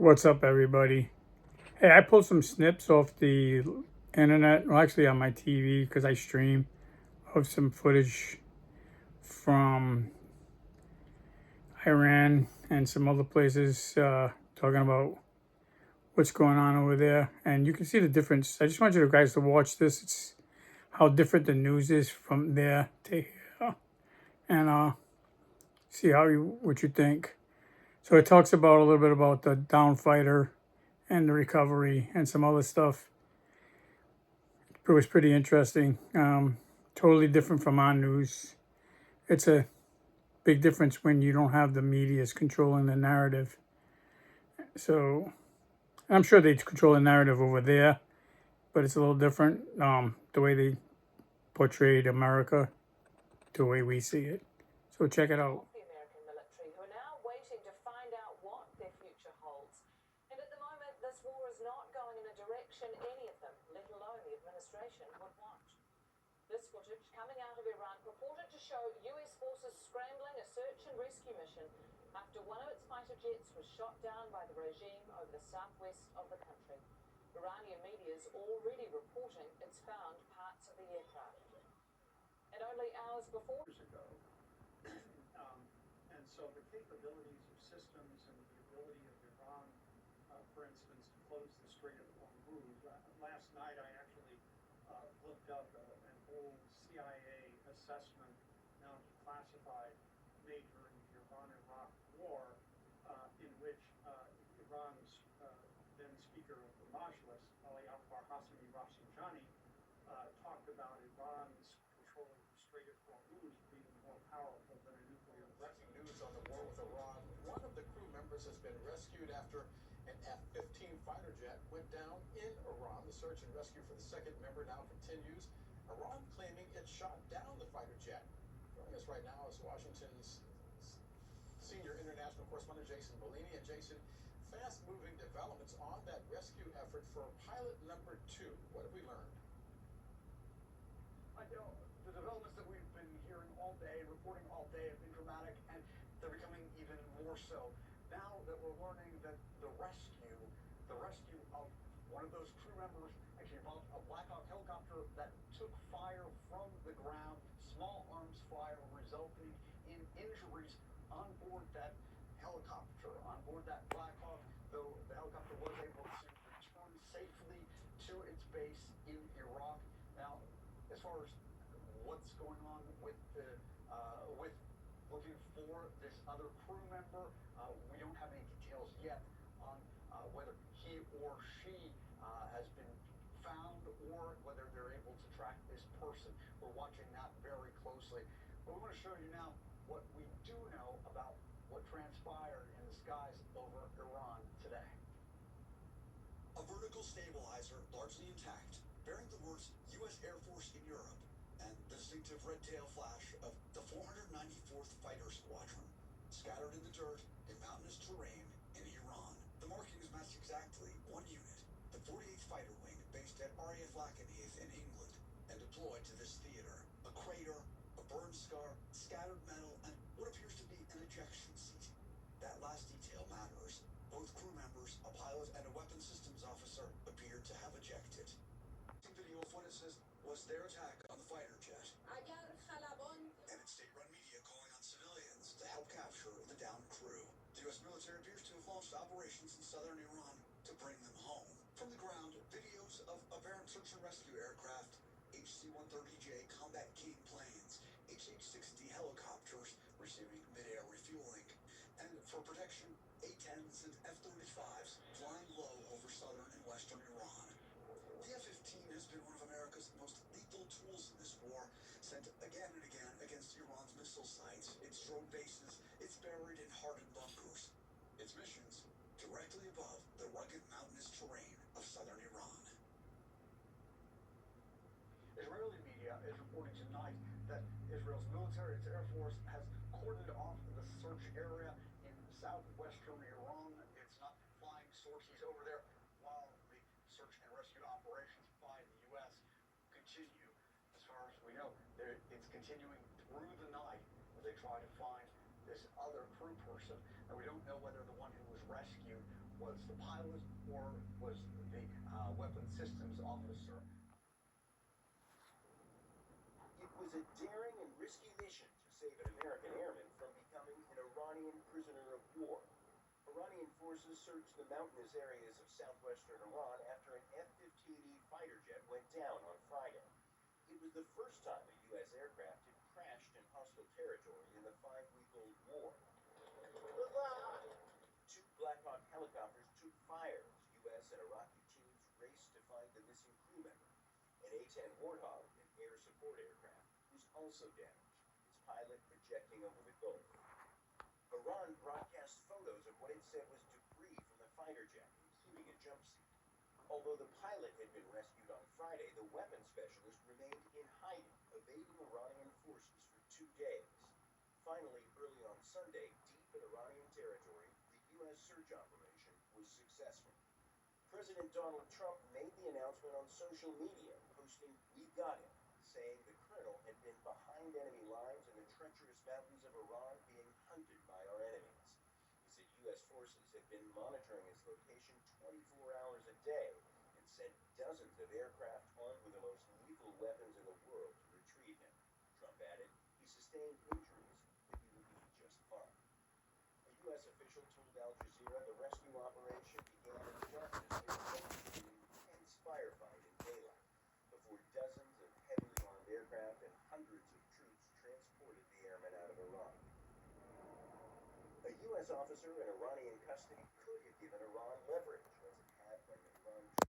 What's up, everybody? Hey, I pulled some snips off the internet, well, actually on my TV because I stream, of some footage from Iran and some other places talking about what's going on over there. And you can see the difference. I just want you guys to watch this. It's how different the news is from there to here. And see what you think. So it talks about a little bit about the down fighter and the recovery and some other stuff. It was pretty interesting. Totally different from our news. It's a big difference when you don't have the media's controlling the narrative. So I'm sure they control the narrative over there, but it's a little different. The way they portrayed America to the way we see it. So check it out. The American military, who are now waiting to find out what their future holds. And at the moment, this war is not going in a direction any of them, let alone the administration, would want. This footage coming out of Iran purported to show US forces scrambling a search and rescue mission after one of its fighter jets was shot down by the regime over the southwest of the country. Iranian media is already reporting it's found parts of the aircraft. And only hours before... And so the capabilities of systems and the ability of Iran, for instance, to close the Strait of Hormuz. Last night I actually looked up an old CIA assessment, now declassified, made during the Iran-Iraq War, in which Iran's then Speaker of the Majlis, Ali Akbar Hassani Rafsanjani, talked about Iran's control of the Strait of Hormuz being more powerful than a nuclear weapon. Breaking news on the war with Iran. One of the crew members has been rescued after an F-15 fighter jet went down in Iran. The search and rescue for the second member now continues. Iran claiming it shot down the fighter jet. Joining us right now is Washington's senior international correspondent Jason Bellini. And Jason, fast-moving developments on that rescue effort for pilot number 2. What have we learned? I know the developments that we've been hearing all day, reporting all day, have been dramatic, and they're becoming even more so now that we're learning that the rescue of one of those crew members actually involved a Black Hawk helicopter that took fire from the ground, small arms fire resulting in injuries on board that helicopter, on board that Black Hawk, though the helicopter was able to return safely to its base in Iraq. Now, as far as what's going on with the with looking for this other crew member, we don't have any details yet on whether he or she has been found or whether they're able to track this person. We're watching that very closely. But we want to show you now what we do know about what transpired in the skies over Iran today. A vertical stabilizer largely intact, bearing the words U.S. Air Force in Europe, and the distinctive red tail flash of the 494th Fighter Squadron, scattered in the dirt in mountainous terrain in Iran. The markings match exactly one unit, the 48th Fighter Wing, based at RAF Lakenheath in England, and deployed to this theater. A crater, a burn scar, scattered metal, and what appears to be an ejection seat. That last detail matters. Both crew members, a pilot and a weapons systems officer, appeared to have ejected. Video footage says was their attack on the fighter jet. And it's state-run media calling on civilians to help capture the downed crew. The U.S. military appears to have launched operations in southern Iran to bring them home. From the ground, videos of apparent search and rescue aircraft, HC-130J combat King planes, HH-60 helicopters receiving mid-air refueling. And for protection, A-10s and F-35s flying low over southern and western Iran. The F-15 has been one of America's most lethal tools in this war, sent again and again against Iran's missile sites, its drone bases, it's buried in hardened bunkers. Its missions directly above the rugged mountainous terrain of southern Iran. Israeli media is reporting tonight that Israel's military, its Air Force, has cordoned off the search area in southwestern Iran. It's not flying sorties over there while the search and rescue operations by the U.S. continue. As far as we know, it's continuing through the night as they try to find this other crew person. And we don't know whether the one who was rescued was the pilot or was the weapon systems officer. It was a daring and risky mission to save an American airman from becoming an Iranian prisoner of war. Iranian forces searched the mountainous areas of southwestern Iran after an F-15E fighter jet went down on Friday. It was the first time a U.S. aircraft had crashed in hostile territory in the 5-week-old war. Two Black Hawk helicopters took fire as U.S. and Iraqi teams raced to find the missing crew member. An A-10 Warthog, an air support aircraft, was also damaged, its pilot ejecting over the Gulf. Iran broadcast photos of what it said was debris from the fighter jet, including a jump seat. Although the pilot had been rescued on Friday, the weapons specialist remained in hiding, evading Iranian forces for 2 days. Finally, early on Sunday, deep in Iranian territory, the U.S. search operation was successful. President Donald Trump made the announcement on social media, posting, "We got him," saying the colonel had been behind enemy lines in the treacherous mountains of Iran being hunted by our enemies. He said U.S. forces had been monitoring his location 24 hours a day and sent dozens of aircraft armed with the most lethal weapons in the world to retrieve him. Trump added he sustained injuries, but he will be just fine. A U.S. official told Al Jazeera the rescue operation began in the darkness during an intense firefight in daylight before dozens of heavily armed aircraft and hundreds of troops transported the airmen out of Iran. A U.S. officer in Iranian custody could have given Iran leverage.